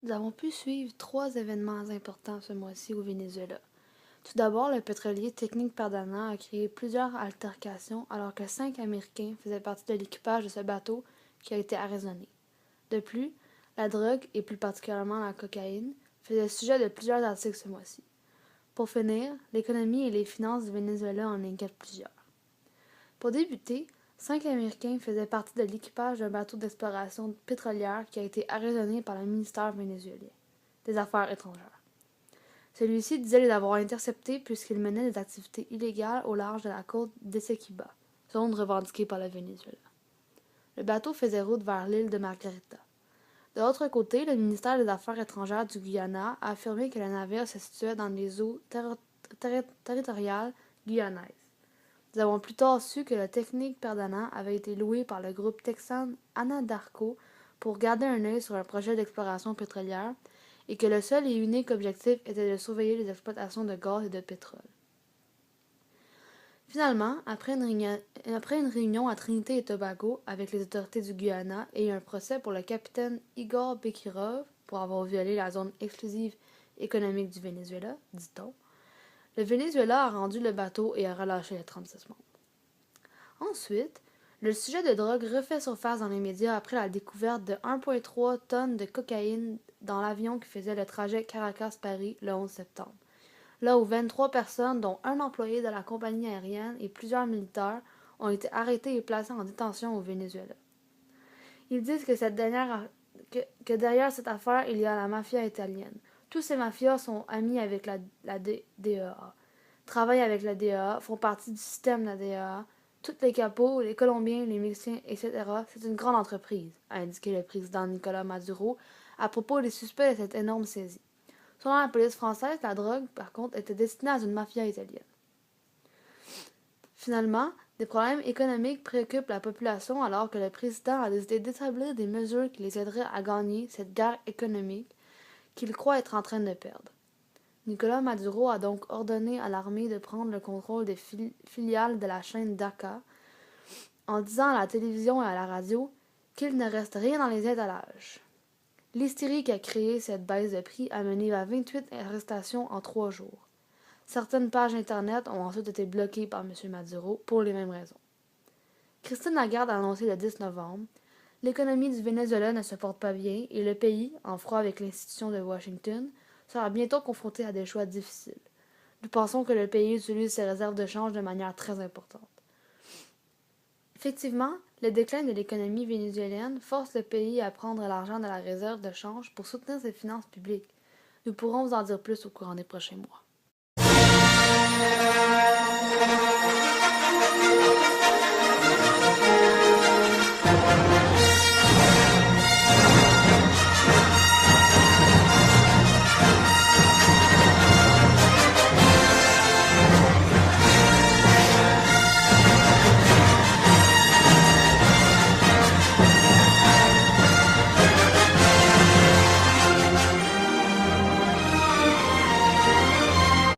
Nous avons pu suivre 3 événements importants ce mois-ci au Venezuela. Tout d'abord, le pétrolier Technique Perdana a créé plusieurs altercations alors que 5 Américains faisaient partie de l'équipage de ce bateau qui a été arraisonné. De plus, la drogue, et plus particulièrement la cocaïne, faisait sujet de plusieurs articles ce mois-ci. Pour finir, l'économie et les finances du Venezuela en inquiètent plusieurs. Pour débuter, 5 Américains faisaient partie de l'équipage d'un bateau d'exploration pétrolière qui a été arraisonné par le ministère vénézuélien des Affaires étrangères. Celui-ci disait les avoir interceptés puisqu'ils menaient des activités illégales au large de la côte d'Essequiba, zone revendiquée par le Venezuela. Le bateau faisait route vers l'île de Margarita. De l'autre côté, le ministère des Affaires étrangères du Guyana a affirmé que le navire se situait dans les eaux territoriales guyanaises. Nous avons plus tard su que le Technique Perdana avait été loué par le groupe texan Anadarko pour garder un œil sur un projet d'exploration pétrolière et que le seul et unique objectif était de surveiller les exploitations de gaz et de pétrole. Finalement, après une réunion à Trinité et Tobago avec les autorités du Guyana et un procès pour le capitaine Igor Bekirov pour avoir violé la zone exclusive économique du Venezuela, dit-on, le Venezuela a rendu le bateau et a relâché les 36 membres. Ensuite, le sujet de drogue refait surface dans les médias après la découverte de 1,3 tonnes de cocaïne dans l'avion qui faisait le trajet Caracas-Paris le 11 septembre, là où 23 personnes, dont un employé de la compagnie aérienne et plusieurs militaires, ont été arrêtés et placés en détention au Venezuela. Ils disent que derrière cette affaire, il y a la mafia italienne. Tous ces mafias sont amis avec la DEA, travaillent avec la DEA, font partie du système de la DEA. Tous les capos, les Colombiens, les Mexicains, etc., c'est une grande entreprise, a indiqué le président Nicolas Maduro à propos des suspects de cette énorme saisie. Selon la police française, la drogue, par contre, était destinée à une mafia italienne. Finalement, des problèmes économiques préoccupent la population alors que le président a décidé d'établir des mesures qui les aideraient à gagner cette guerre économique qu'il croit être en train de perdre. Nicolas Maduro a donc ordonné à l'armée de prendre le contrôle des filiales de la chaîne Daka, en disant à la télévision et à la radio qu'il ne reste rien dans les étalages. L'hystérie qui a créé cette baisse de prix a mené à 28 arrestations en 3 jours. Certaines pages Internet ont ensuite été bloquées par M. Maduro pour les mêmes raisons. Christine Lagarde a annoncé le 10 novembre « L'économie du Venezuela ne se porte pas bien et le pays, en froid avec l'institution de Washington, sera bientôt confronté à des choix difficiles. Nous pensons que le pays utilise ses réserves de change de manière très importante. » Effectivement, le déclin de l'économie vénézuélienne force le pays à prendre l'argent de la réserve de change pour soutenir ses finances publiques. Nous pourrons vous en dire plus au courant des prochains mois.